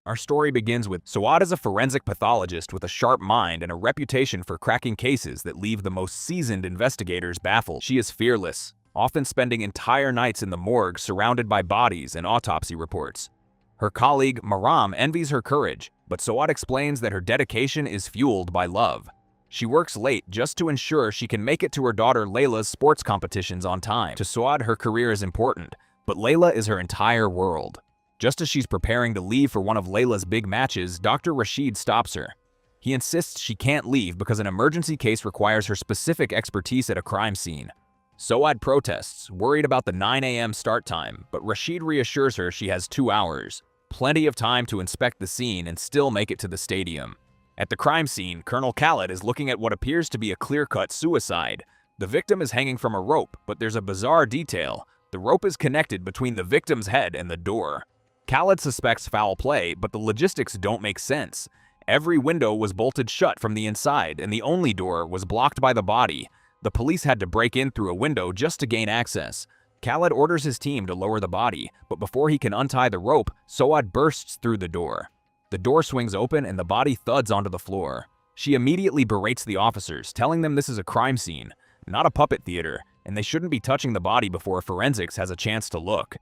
Our story begins with Suad is a forensic pathologist with a sharp mind and a reputation for cracking cases that leave the most seasoned investigators baffled. She is fearless, often spending entire nights in the morgue surrounded by bodies and autopsy reports. Her colleague, Maram, envies her courage, but Suad explains that her dedication is fueled by love. She works late just to ensure she can make it to her daughter Layla's sports competitions on time. To Suad, her career is important, but Layla is her entire world. Just as she's preparing to leave for one of Layla's big matches, Dr. Rashid stops her. He insists she can't leave because an emergency case requires her specific expertise at a crime scene. Suad protests, worried about the 9 a.m. start time, but Rashid reassures her she has 2 hours, plenty of time to inspect the scene and still make it to the stadium. At the crime scene, Colonel Khaled is looking at what appears to be a clear-cut suicide. The victim is hanging from a rope, but there's a bizarre detail. The rope is connected between the victim's head and the door. Khaled suspects foul play, but the logistics don't make sense. Every window was bolted shut from the inside, and the only door was blocked by the body. The police had to break in through a window just to gain access. Khaled orders his team to lower the body, but before he can untie the rope, Suad bursts through the door. The door swings open and the body thuds onto the floor. She immediately berates the officers, telling them this is a crime scene, not a puppet theater, and they shouldn't be touching the body before forensics has a chance to look.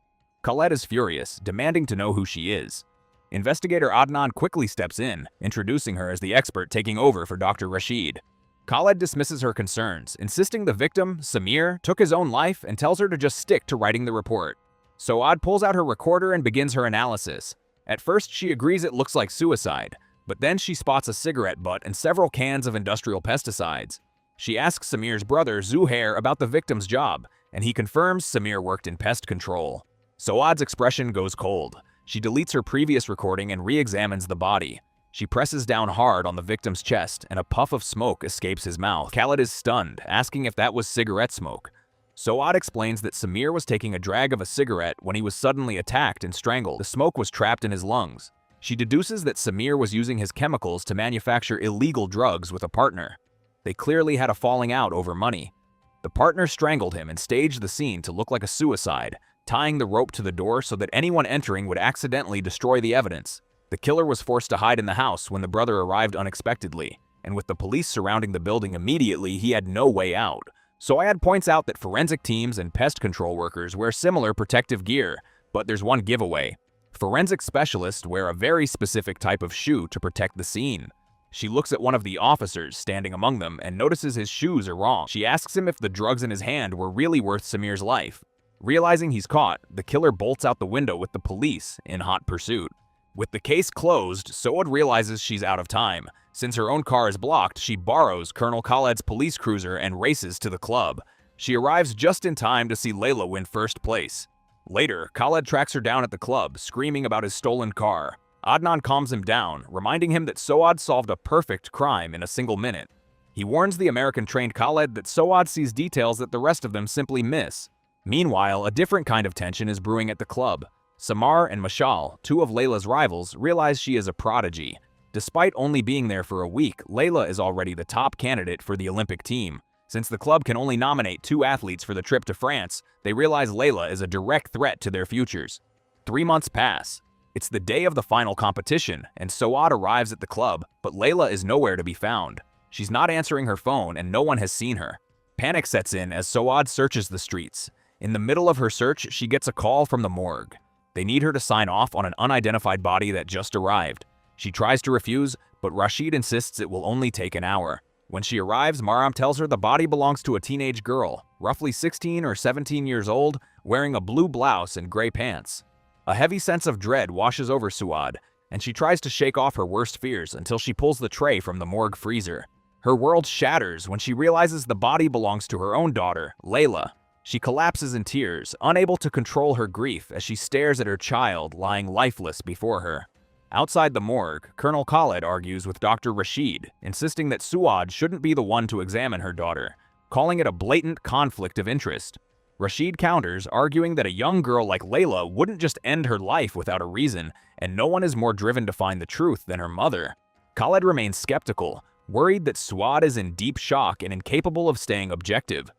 Khaled is furious, demanding to know who she is. Investigator Adnan quickly steps in, introducing her as the expert taking over for Dr. Rashid. Khaled dismisses her concerns, insisting the victim, Samir, took his own life and tells her to just stick to writing the report. Suad pulls out her recorder and begins her analysis. At first, she agrees it looks like suicide, but then she spots a cigarette butt and several cans of industrial pesticides. She asks Samir's brother, Zuhair, about the victim's job, and he confirms Samir worked in pest control. Suad's expression goes cold. She deletes her previous recording and re-examines the body. She presses down hard on the victim's chest, and a puff of smoke escapes his mouth. Khaled is stunned, asking if that was cigarette smoke. Suad explains that Samir was taking a drag of a cigarette when he was suddenly attacked and strangled. The smoke was trapped in his lungs. She deduces that Samir was using his chemicals to manufacture illegal drugs with a partner. They clearly had a falling out over money. The partner strangled him and staged the scene to look like a suicide, tying the rope to the door so that anyone entering would accidentally destroy the evidence. The killer was forced to hide in the house when the brother arrived unexpectedly, and with the police surrounding the building immediately, he had no way out. Suad points out that forensic teams and pest control workers wear similar protective gear, but there's one giveaway. Forensic specialists wear a very specific type of shoe to protect the scene. She looks at one of the officers standing among them and notices his shoes are wrong. She asks him if the drugs in his hand were really worth Samir's life. Realizing he's caught, the killer bolts out the window with the police in hot pursuit. With the case closed, Suad realizes she's out of time. Since her own car is blocked, she borrows Colonel Khaled's police cruiser and races to the club. She arrives just in time to see Layla win first place. Later, Khaled tracks her down at the club, screaming about his stolen car. Adnan calms him down, reminding him that Suad solved a perfect crime in a single minute. He warns the American-trained Khaled that Suad sees details that the rest of them simply miss. Meanwhile, a different kind of tension is brewing at the club. Samar and Mashal, two of Layla's rivals, realize she is a prodigy. Despite only being there for a week, Layla is already the top candidate for the Olympic team. Since the club can only nominate 2 athletes for the trip to France, they realize Layla is a direct threat to their futures. 3 months pass. It's the day of the final competition, and Suad arrives at the club, but Layla is nowhere to be found. She's not answering her phone, and no one has seen her. Panic sets in as Suad searches the streets. In the middle of her search, she gets a call from the morgue. They need her to sign off on an unidentified body that just arrived. She tries to refuse, but Rashid insists it will only take an hour. When she arrives, Maram tells her the body belongs to a teenage girl, roughly 16 or 17 years old, wearing a blue blouse and gray pants. A heavy sense of dread washes over Suad, and she tries to shake off her worst fears until she pulls the tray from the morgue freezer. Her world shatters when she realizes the body belongs to her own daughter, Layla. She collapses in tears, unable to control her grief as she stares at her child lying lifeless before her. Outside the morgue, Colonel Khaled argues with Dr. Rashid, insisting that Suad shouldn't be the one to examine her daughter, calling it a blatant conflict of interest. Rashid counters, arguing that a young girl like Layla wouldn't just end her life without a reason, and no one is more driven to find the truth than her mother. Khaled remains skeptical, worried that Suad is in deep shock and incapable of staying objective.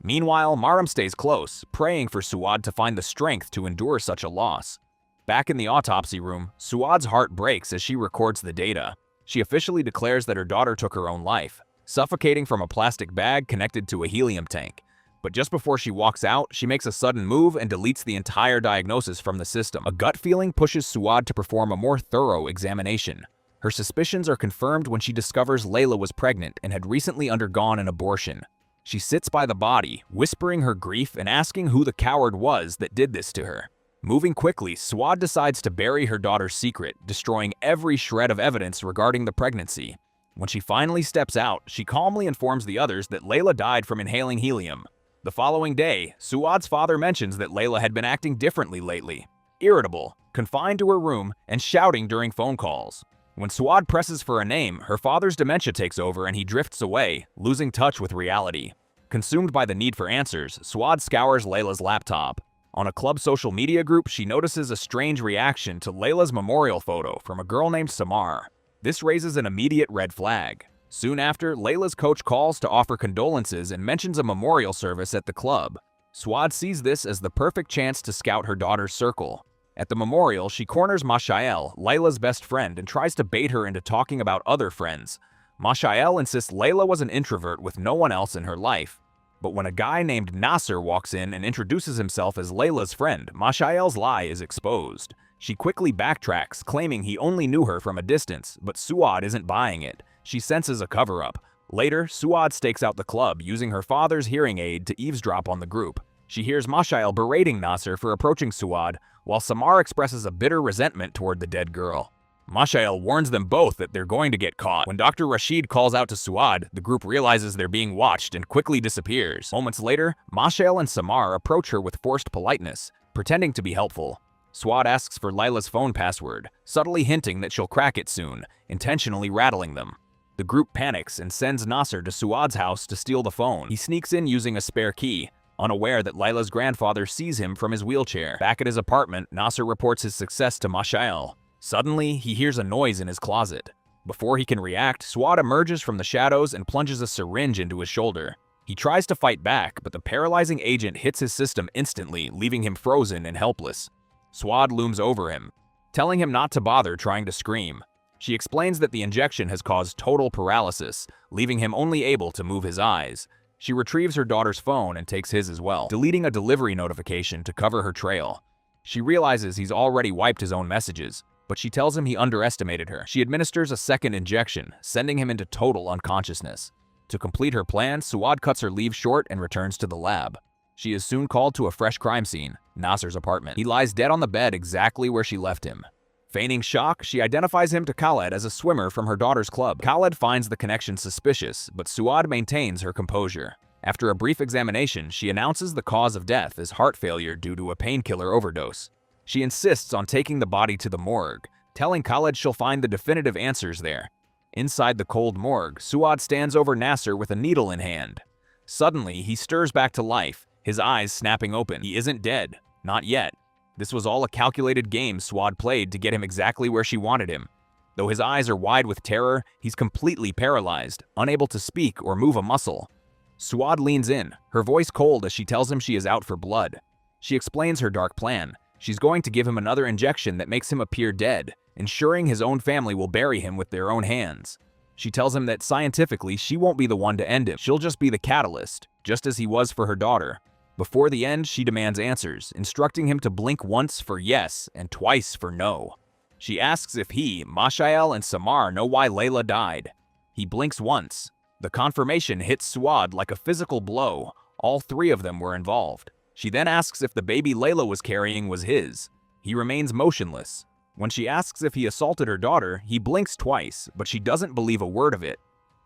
Meanwhile, Maram stays close, praying for Suad to find the strength to endure such a loss. Back in the autopsy room, Suad's heart breaks as she records the data. She officially declares that her daughter took her own life, suffocating from a plastic bag connected to a helium tank. But just before she walks out, she makes a sudden move and deletes the entire diagnosis from the system. A gut feeling pushes Suad to perform a more thorough examination. Her suspicions are confirmed when she discovers Layla was pregnant and had recently undergone an abortion. She sits by the body, whispering her grief and asking who the coward was that did this to her. Moving quickly, Suad decides to bury her daughter's secret, destroying every shred of evidence regarding the pregnancy. When she finally steps out, she calmly informs the others that Layla died from inhaling helium. The following day, Suad's father mentions that Layla had been acting differently lately, irritable, confined to her room, and shouting during phone calls. When Suad presses for a name, her father's dementia takes over and he drifts away, losing touch with reality. Consumed by the need for answers, Suad scours Layla's laptop. On a club social media group, she notices a strange reaction to Layla's memorial photo from a girl named Samar. This raises an immediate red flag. Soon after, Layla's coach calls to offer condolences and mentions a memorial service at the club. Suad sees this as the perfect chance to scout her daughter's circle. At the memorial, she corners Mashael, Layla's best friend, and tries to bait her into talking about other friends. Mashael insists Layla was an introvert with no one else in her life. But when a guy named Nasser walks in and introduces himself as Layla's friend, Mashael's lie is exposed. She quickly backtracks, claiming he only knew her from a distance, but Suad isn't buying it. She senses a cover-up. Later, Suad stakes out the club, using her father's hearing aid to eavesdrop on the group. She hears Mashael berating Nasser for approaching Suad, while Samar expresses a bitter resentment toward the dead girl. Mashael warns them both that they're going to get caught. When Dr. Rashid calls out to Suad, the group realizes they're being watched and quickly disappears. Moments later, Mashael and Samar approach her with forced politeness, pretending to be helpful. Suad asks for Layla's phone password, subtly hinting that she'll crack it soon, intentionally rattling them. The group panics and sends Nasser to Suad's house to steal the phone. He sneaks in using a spare key, unaware that Layla's grandfather sees him from his wheelchair. Back at his apartment, Nasser reports his success to Mashael. Suddenly, he hears a noise in his closet. Before he can react, Suad emerges from the shadows and plunges a syringe into his shoulder. He tries to fight back, but the paralyzing agent hits his system instantly, leaving him frozen and helpless. Suad looms over him, telling him not to bother trying to scream. She explains that the injection has caused total paralysis, leaving him only able to move his eyes. She retrieves her daughter's phone and takes his as well, deleting a delivery notification to cover her trail. She realizes he's already wiped his own messages, but she tells him he underestimated her. She administers a second injection, sending him into total unconsciousness. To complete her plan, Suad cuts her leave short and returns to the lab. She is soon called to a fresh crime scene, Nasser's apartment. He lies dead on the bed exactly where she left him. Feigning shock, she identifies him to Khaled as a swimmer from her daughter's club. Khaled finds the connection suspicious, but Suad maintains her composure. After a brief examination, she announces the cause of death as heart failure due to a painkiller overdose. She insists on taking the body to the morgue, telling Khaled she'll find the definitive answers there. Inside the cold morgue, Suad stands over Nasser with a needle in hand. Suddenly, he stirs back to life, his eyes snapping open. He isn't dead. Not yet. This was all a calculated game Suad played to get him exactly where she wanted him. Though his eyes are wide with terror, he's completely paralyzed, unable to speak or move a muscle. Suad leans in, her voice cold as she tells him she is out for blood. She explains her dark plan. She's going to give him another injection that makes him appear dead, ensuring his own family will bury him with their own hands. She tells him that scientifically she won't be the one to end him. She'll just be the catalyst, just as he was for her daughter. Before the end, she demands answers, instructing him to blink once for yes and twice for no. She asks if he, Mashael, and Samar know why Layla died. He blinks once. The confirmation hits Suad like a physical blow. All three of them were involved. She then asks if the baby Layla was carrying was his. He remains motionless. When she asks if he assaulted her daughter, he blinks twice, but she doesn't believe a word of it.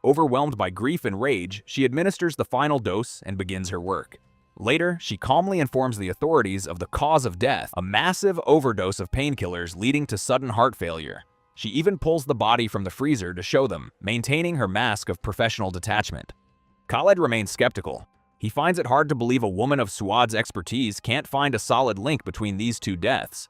Overwhelmed by grief and rage, she administers the final dose and begins her work. Later, she calmly informs the authorities of the cause of death, a massive overdose of painkillers leading to sudden heart failure. She even pulls the body from the freezer to show them, maintaining her mask of professional detachment. Khaled remains skeptical. He finds it hard to believe a woman of Suad's expertise can't find a solid link between these two deaths.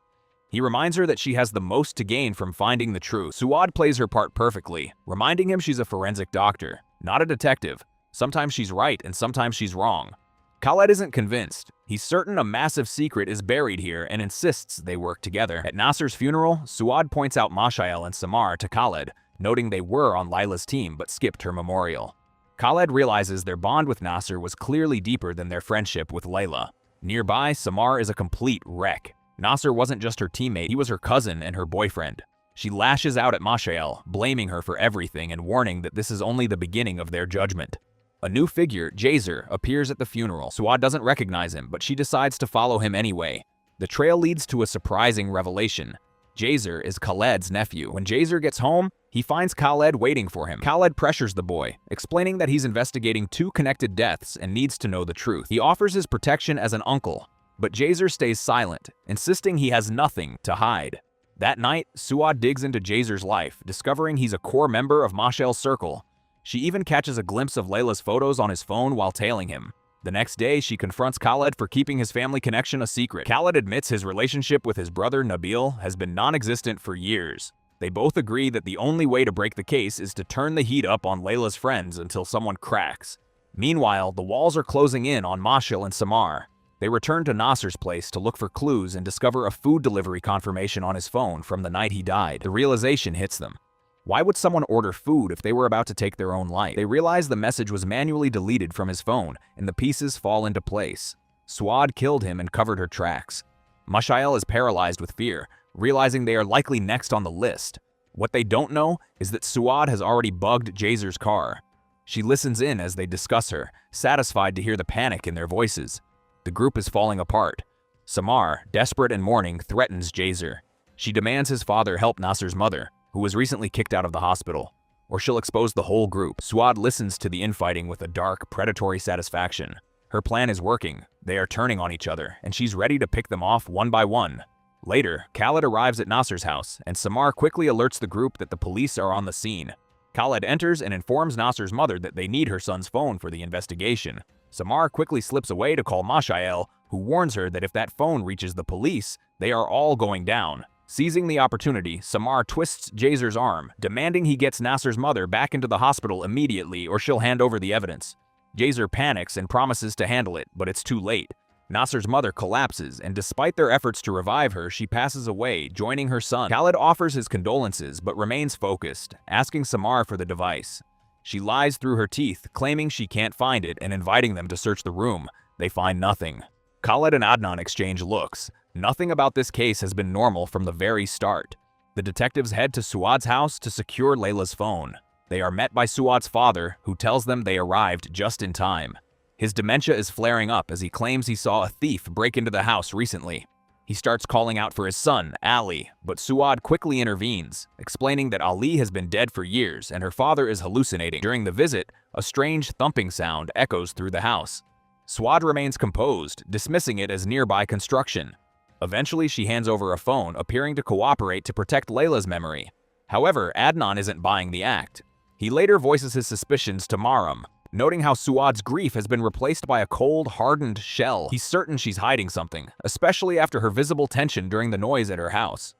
He reminds her that she has the most to gain from finding the truth. Suad plays her part perfectly, reminding him she's a forensic doctor, not a detective. Sometimes she's right and sometimes she's wrong. Khaled isn't convinced. He's certain a massive secret is buried here and insists they work together. At Nasser's funeral, Suad points out Mashael and Samar to Khaled, noting they were on Layla's team but skipped her memorial. Khaled realizes their bond with Nasser was clearly deeper than their friendship with Layla. Nearby, Samar is a complete wreck. Nasser wasn't just her teammate, he was her cousin and her boyfriend. She lashes out at Mashael, blaming her for everything and warning that this is only the beginning of their judgment. A new figure, Jazer, appears at the funeral. Suad doesn't recognize him, but she decides to follow him anyway. The trail leads to a surprising revelation. Jazer is Khaled's nephew. When Jazer gets home, he finds Khaled waiting for him. Khaled pressures the boy, explaining that he's investigating 2 connected deaths and needs to know the truth. He offers his protection as an uncle, but Jazer stays silent, insisting he has nothing to hide. That night, Suad digs into Jazer's life, discovering he's a core member of Mashael's circle. She even catches a glimpse of Layla's photos on his phone while tailing him. The next day, she confronts Khaled for keeping his family connection a secret. Khaled admits his relationship with his brother Nabil has been non-existent for years. They both agree that the only way to break the case is to turn the heat up on Layla's friends until someone cracks. Meanwhile, the walls are closing in on Mashael and Samar. They return to Nasser's place to look for clues and discover a food delivery confirmation on his phone from the night he died. The realization hits them. Why would someone order food if they were about to take their own life? They realize the message was manually deleted from his phone, and the pieces fall into place. Suad killed him and covered her tracks. Mashael is paralyzed with fear, realizing they are likely next on the list. What they don't know is that Suad has already bugged Jazer's car. She listens in as they discuss her, satisfied to hear the panic in their voices. The group is falling apart. Samar, desperate and mourning, threatens Jazer. She demands his father help Nasser's mother, who was recently kicked out of the hospital, or she'll expose the whole group. Suad listens to the infighting with a dark, predatory satisfaction. Her plan is working, they are turning on each other, and she's ready to pick them off one by one. Later, Khaled arrives at Nasser's house, and Samar quickly alerts the group that the police are on the scene. Khaled enters and informs Nasser's mother that they need her son's phone for the investigation. Samar quickly slips away to call Mashael, who warns her that if that phone reaches the police, they are all going down. Seizing the opportunity, Samar twists Jazer's arm, demanding he gets Nasser's mother back into the hospital immediately or she'll hand over the evidence. Jazer panics and promises to handle it, but it's too late. Nasser's mother collapses, and despite their efforts to revive her, she passes away, joining her son. Khaled offers his condolences but remains focused, asking Samar for the device. She lies through her teeth, claiming she can't find it and inviting them to search the room. They find nothing. Khaled and Adnan exchange looks. Nothing about this case has been normal from the very start. The detectives head to Suad's house to secure Layla's phone. They are met by Suad's father, who tells them they arrived just in time. His dementia is flaring up as he claims he saw a thief break into the house recently. He starts calling out for his son, Ali, but Suad quickly intervenes, explaining that Ali has been dead for years and her father is hallucinating. During the visit, a strange thumping sound echoes through the house. Suad remains composed, dismissing it as nearby construction. Eventually, she hands over a phone, appearing to cooperate to protect Layla's memory. However, Adnan isn't buying the act. He later voices his suspicions to Maram, noting how Suad's grief has been replaced by a cold, hardened shell. He's certain she's hiding something, especially after her visible tension during the noise at her house.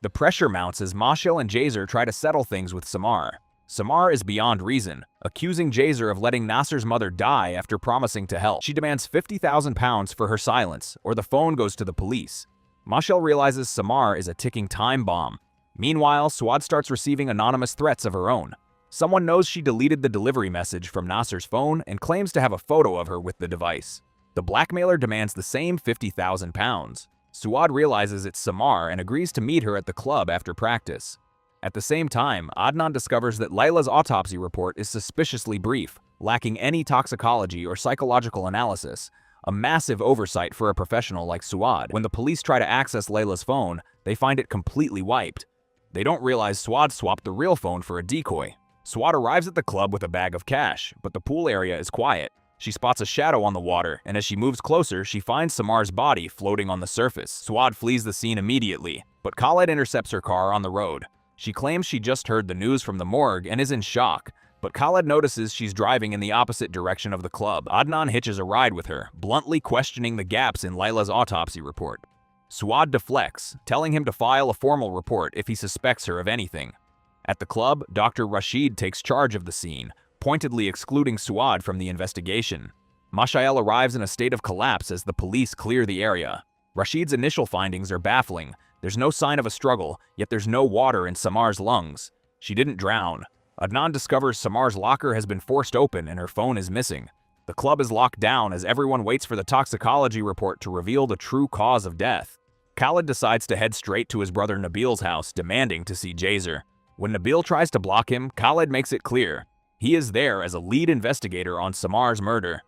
The pressure mounts as Mashael and Jazer try to settle things with Samar. Samar is beyond reason, accusing Jazer of letting Nasser's mother die after promising to help. She demands £50,000 for her silence, or the phone goes to the police. Mashael realizes Samar is a ticking time bomb. Meanwhile, Suad starts receiving anonymous threats of her own. Someone knows she deleted the delivery message from Nasser's phone and claims to have a photo of her with the device. The blackmailer demands the same £50,000. Suad realizes it's Samar and agrees to meet her at the club after practice. At the same time, Adnan discovers that Layla's autopsy report is suspiciously brief, lacking any toxicology or psychological analysis, a massive oversight for a professional like Suad. When the police try to access Layla's phone, they find it completely wiped. They don't realize Suad swapped the real phone for a decoy. Suad arrives at the club with a bag of cash, but the pool area is quiet. She spots a shadow on the water, and as she moves closer, she finds Samar's body floating on the surface. Suad flees the scene immediately, but Khaled intercepts her car on the road. She claims she just heard the news from the morgue and is in shock, but Khaled notices she's driving in the opposite direction of the club. Adnan hitches a ride with her, bluntly questioning the gaps in Layla's autopsy report. Suad deflects, telling him to file a formal report if he suspects her of anything. At the club, Dr. Rashid takes charge of the scene, pointedly excluding Suad from the investigation. Mashael arrives in a state of collapse as the police clear the area. Rashid's initial findings are baffling. There's no sign of a struggle, yet there's no water in Samar's lungs. She didn't drown. Adnan discovers Samar's locker has been forced open and her phone is missing. The club is locked down as everyone waits for the toxicology report to reveal the true cause of death. Khalid decides to head straight to his brother Nabil's house, demanding to see Jazer. When Nabil tries to block him, Khalid makes it clear. He is there as a lead investigator on Samar's murder.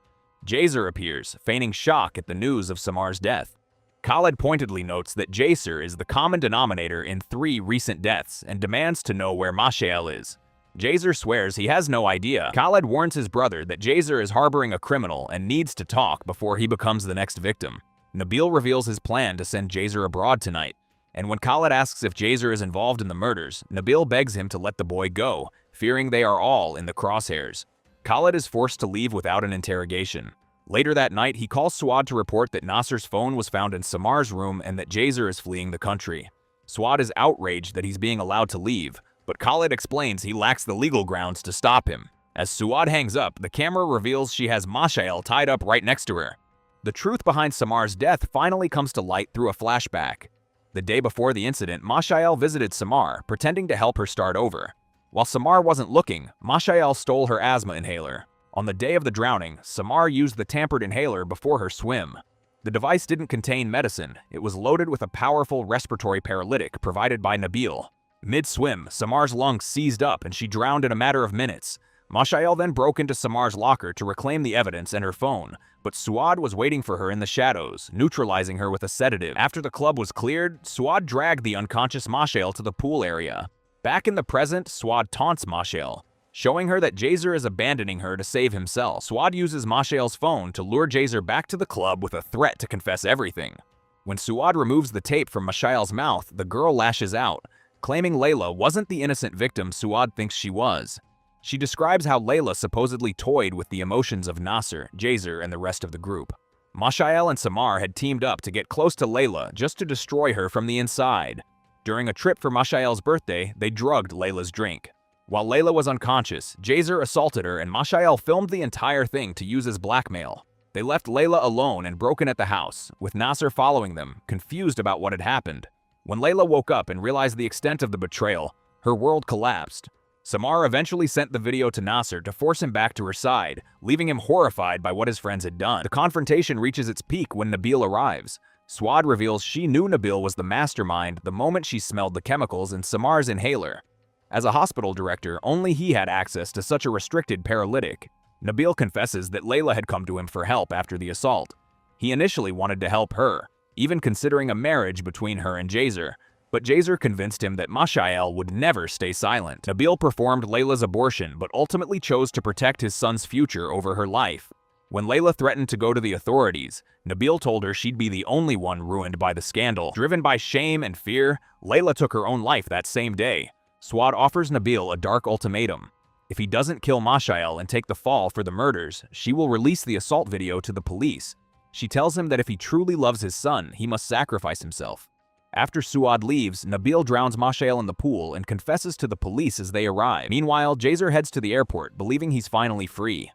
Jazer appears, feigning shock at the news of Samar's death. Khalid pointedly notes that Jazer is the common denominator in 3 recent deaths and demands to know where Mashael is. Jazer swears he has no idea. Khalid warns his brother that Jazer is harboring a criminal and needs to talk before he becomes the next victim. Nabil reveals his plan to send Jazer abroad tonight, and when Khalid asks if Jazer is involved in the murders, Nabil begs him to let the boy go, fearing they are all in the crosshairs. Khalid is forced to leave without an interrogation. Later that night, he calls Suad to report that Nasser's phone was found in Samar's room and that Jazer is fleeing the country. Suad is outraged that he's being allowed to leave, but Khalid explains he lacks the legal grounds to stop him. As Suad hangs up, the camera reveals she has Mashael tied up right next to her. The truth behind Samar's death finally comes to light through a flashback. The day before the incident, Mashael visited Samar, pretending to help her start over. While Samar wasn't looking, Mashael stole her asthma inhaler. On the day of the drowning, Samar used the tampered inhaler before her swim. The device didn't contain medicine. It was loaded with a powerful respiratory paralytic provided by Nabil. Mid-swim, Samar's lungs seized up and she drowned in a matter of minutes. Mashael then broke into Samar's locker to reclaim the evidence and her phone, but Suad was waiting for her in the shadows, neutralizing her with a sedative. After the club was cleared, Suad dragged the unconscious Mashael to the pool area. Back in the present, Suad taunts Mashael, showing her that Jazer is abandoning her to save himself. Suad uses Mashael's phone to lure Jazer back to the club with a threat to confess everything. When Suad removes the tape from Mashael's mouth, the girl lashes out, claiming Layla wasn't the innocent victim Suad thinks she was. She describes how Layla supposedly toyed with the emotions of Nasser, Jazer, and the rest of the group. Mashael and Samar had teamed up to get close to Layla just to destroy her from the inside. During a trip for Mashael's birthday, they drugged Layla's drink. While Layla was unconscious, Jazer assaulted her and Mashael filmed the entire thing to use as blackmail. They left Layla alone and broken at the house, with Nasser following them, confused about what had happened. When Layla woke up and realized the extent of the betrayal, her world collapsed. Samar eventually sent the video to Nasser to force him back to her side, leaving him horrified by what his friends had done. The confrontation reaches its peak when Nabil arrives. Suad reveals she knew Nabil was the mastermind the moment she smelled the chemicals in Samar's inhaler. As a hospital director, only he had access to such a restricted paralytic. Nabil confesses that Layla had come to him for help after the assault. He initially wanted to help her, even considering a marriage between her and Jazer, but Jazer convinced him that Mashael would never stay silent. Nabil performed Layla's abortion but ultimately chose to protect his son's future over her life. When Layla threatened to go to the authorities, Nabil told her she'd be the only one ruined by the scandal. Driven by shame and fear, Layla took her own life that same day. Suad offers Nabil a dark ultimatum. If he doesn't kill Mashael and take the fall for the murders, she will release the assault video to the police. She tells him that if he truly loves his son, he must sacrifice himself. After Suad leaves, Nabil drowns Mashael in the pool and confesses to the police as they arrive. Meanwhile, Jazer heads to the airport, believing he's finally free.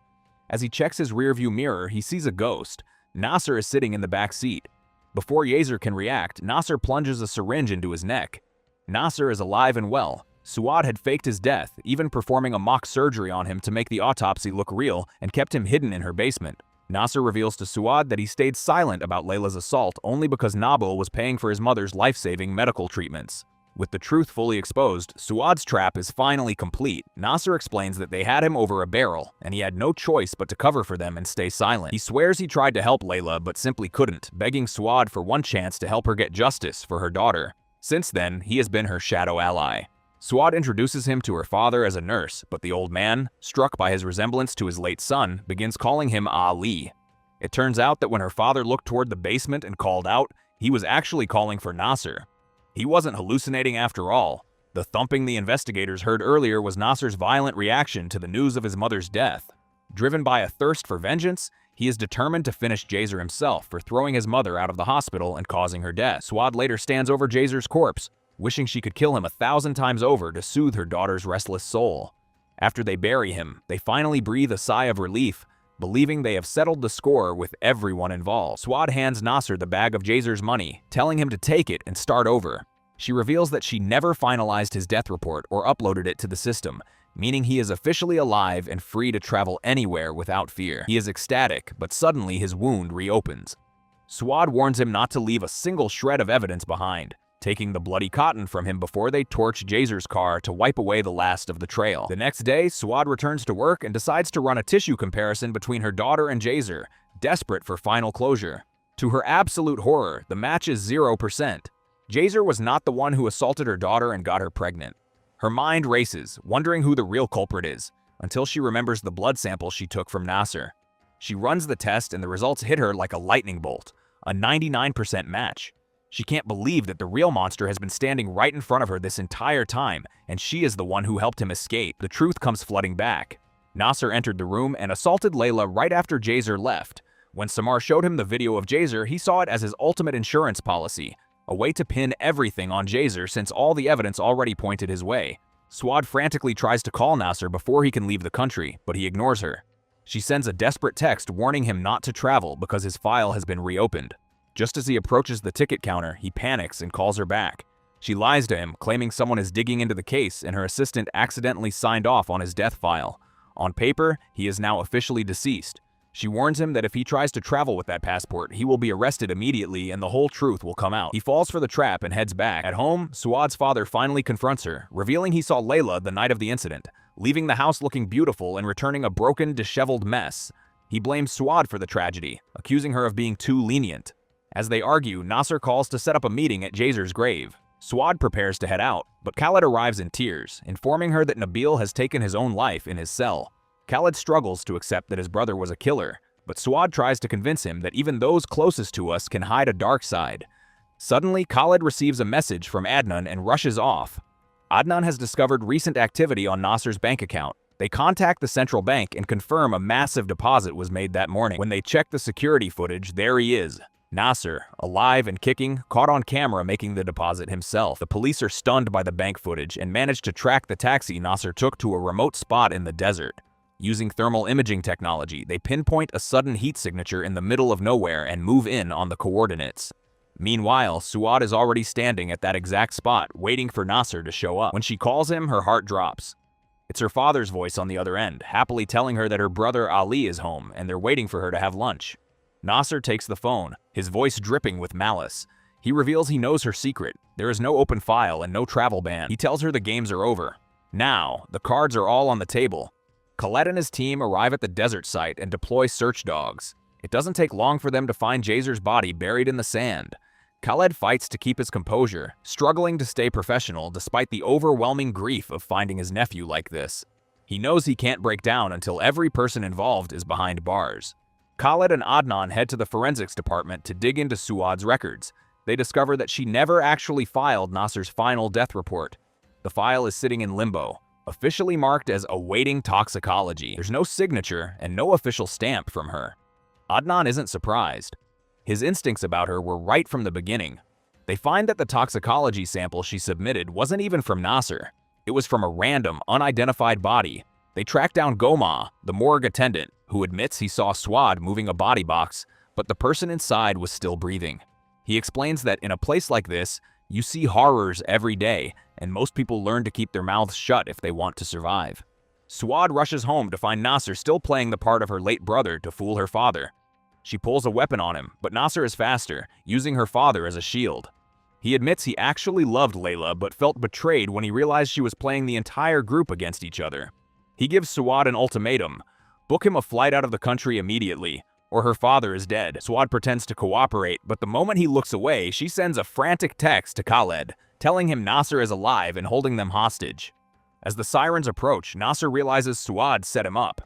As he checks his rearview mirror, he sees a ghost. Nasser is sitting in the back seat. Before Jazer can react, Nasser plunges a syringe into his neck. Nasser is alive and well. Suad had faked his death, even performing a mock surgery on him to make the autopsy look real, and kept him hidden in her basement. Nasser reveals to Suad that he stayed silent about Layla's assault only because Nabil was paying for his mother's life-saving medical treatments. With the truth fully exposed, Suad's trap is finally complete. Nasser explains that they had him over a barrel, and he had no choice but to cover for them and stay silent. He swears he tried to help Layla but simply couldn't, begging Suad for one chance to help her get justice for her daughter. Since then, he has been her shadow ally. Suad introduces him to her father as a nurse, but the old man, struck by his resemblance to his late son, begins calling him Ali. It turns out that when her father looked toward the basement and called out, he was actually calling for Nasser. He wasn't hallucinating after all. The thumping the investigators heard earlier was Nasser's violent reaction to the news of his mother's death. Driven by a thirst for vengeance, he is determined to finish Jazer himself for throwing his mother out of the hospital and causing her death. Suad later stands over Jazer's corpse, wishing she could kill him 1,000 times over to soothe her daughter's restless soul. After they bury him, they finally breathe a sigh of relief, believing they have settled the score with everyone involved. Swad hands Nasser the bag of Jazer's money, telling him to take it and start over. She reveals that she never finalized his death report or uploaded it to the system, meaning he is officially alive and free to travel anywhere without fear. He is ecstatic, but suddenly his wound reopens. Swad warns him not to leave a single shred of evidence behind, taking the bloody cotton from him before they torch Jazer's car to wipe away the last of the trail. The next day, Swad returns to work and decides to run a tissue comparison between her daughter and Jazer, desperate for final closure. To her absolute horror, the match is 0%. Jazer was not the one who assaulted her daughter and got her pregnant. Her mind races, wondering who the real culprit is, until she remembers the blood sample she took from Nasser. She runs the test and the results hit her like a lightning bolt, a 99% match. She can't believe that the real monster has been standing right in front of her this entire time, and she is the one who helped him escape. The truth comes flooding back. Nasser entered the room and assaulted Layla right after Jazer left. When Samar showed him the video of Jazer, he saw it as his ultimate insurance policy, a way to pin everything on Jazer since all the evidence already pointed his way. Swad frantically tries to call Nasser before he can leave the country, but he ignores her. She sends a desperate text warning him not to travel because his file has been reopened. Just as he approaches the ticket counter, he panics and calls her back. She lies to him, claiming someone is digging into the case and her assistant accidentally signed off on his death file. On paper, he is now officially deceased. She warns him that if he tries to travel with that passport, he will be arrested immediately and the whole truth will come out. He falls for the trap and heads back. At home, Suad's father finally confronts her, revealing he saw Layla the night of the incident, leaving the house looking beautiful and returning a broken, disheveled mess. He blames Suad for the tragedy, accusing her of being too lenient. As they argue, Nasser calls to set up a meeting at Jazer's grave. Swad prepares to head out, but Khaled arrives in tears, informing her that Nabil has taken his own life in his cell. Khaled struggles to accept that his brother was a killer, but Swad tries to convince him that even those closest to us can hide a dark side. Suddenly, Khaled receives a message from Adnan and rushes off. Adnan has discovered recent activity on Nasser's bank account. They contact the central bank and confirm a massive deposit was made that morning. When they check the security footage, there he is. Nasser, alive and kicking, caught on camera making the deposit himself. The police are stunned by the bank footage and manage to track the taxi Nasser took to a remote spot in the desert. Using thermal imaging technology, they pinpoint a sudden heat signature in the middle of nowhere and move in on the coordinates. Meanwhile, Suad is already standing at that exact spot, waiting for Nasser to show up. When she calls him, her heart drops. It's her father's voice on the other end, happily telling her that her brother Ali is home and they're waiting for her to have lunch. Nasser takes the phone, his voice dripping with malice. He reveals he knows her secret. There is no open file and no travel ban. He tells her the games are over. Now, the cards are all on the table. Khaled and his team arrive at the desert site and deploy search dogs. It doesn't take long for them to find Jazer's body buried in the sand. Khaled fights to keep his composure, struggling to stay professional despite the overwhelming grief of finding his nephew like this. He knows he can't break down until every person involved is behind bars. Khaled and Adnan head to the forensics department to dig into Suad's records. They discover that she never actually filed Nasser's final death report. The file is sitting in limbo, officially marked as awaiting toxicology. There's no signature and no official stamp from her. Adnan isn't surprised. His instincts about her were right from the beginning. They find that the toxicology sample she submitted wasn't even from Nasser. It was from a random, unidentified body. They track down Goma, the morgue attendant, who admits he saw Swad moving a body box, but the person inside was still breathing. He explains that in a place like this, you see horrors every day, and most people learn to keep their mouths shut if they want to survive. Swad rushes home to find Nasser still playing the part of her late brother to fool her father. She pulls a weapon on him, but Nasser is faster, using her father as a shield. He admits he actually loved Layla but felt betrayed when he realized she was playing the entire group against each other. He gives Swad an ultimatum: book him a flight out of the country immediately, or her father is dead. Swad pretends to cooperate, but the moment he looks away, she sends a frantic text to Khaled, telling him Nasser is alive and holding them hostage. As the sirens approach, Nasser realizes Suad set him up.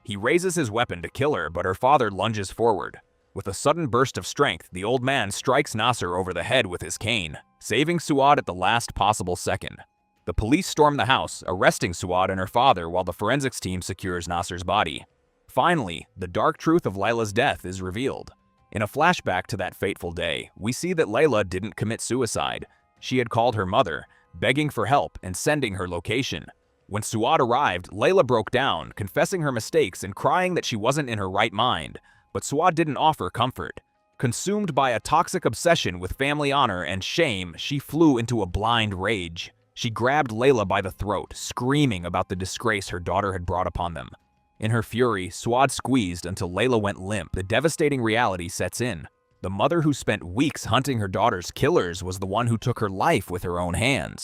He raises his weapon to kill her, but her father lunges forward. With a sudden burst of strength, the old man strikes Nasser over the head with his cane, saving Suad at the last possible second. The police storm the house, arresting Suad and her father while the forensics team secures Nasser's body. Finally, the dark truth of Layla's death is revealed. In a flashback to that fateful day, we see that Layla didn't commit suicide. She had called her mother, begging for help and sending her location. When Suad arrived, Layla broke down, confessing her mistakes and crying that she wasn't in her right mind. But Suad didn't offer comfort. Consumed by a toxic obsession with family honor and shame, she flew into a blind rage. She grabbed Layla by the throat, screaming about the disgrace her daughter had brought upon them. In her fury, Suad squeezed until Layla went limp. The devastating reality sets in. The mother who spent weeks hunting her daughter's killers was the one who took her life with her own hands.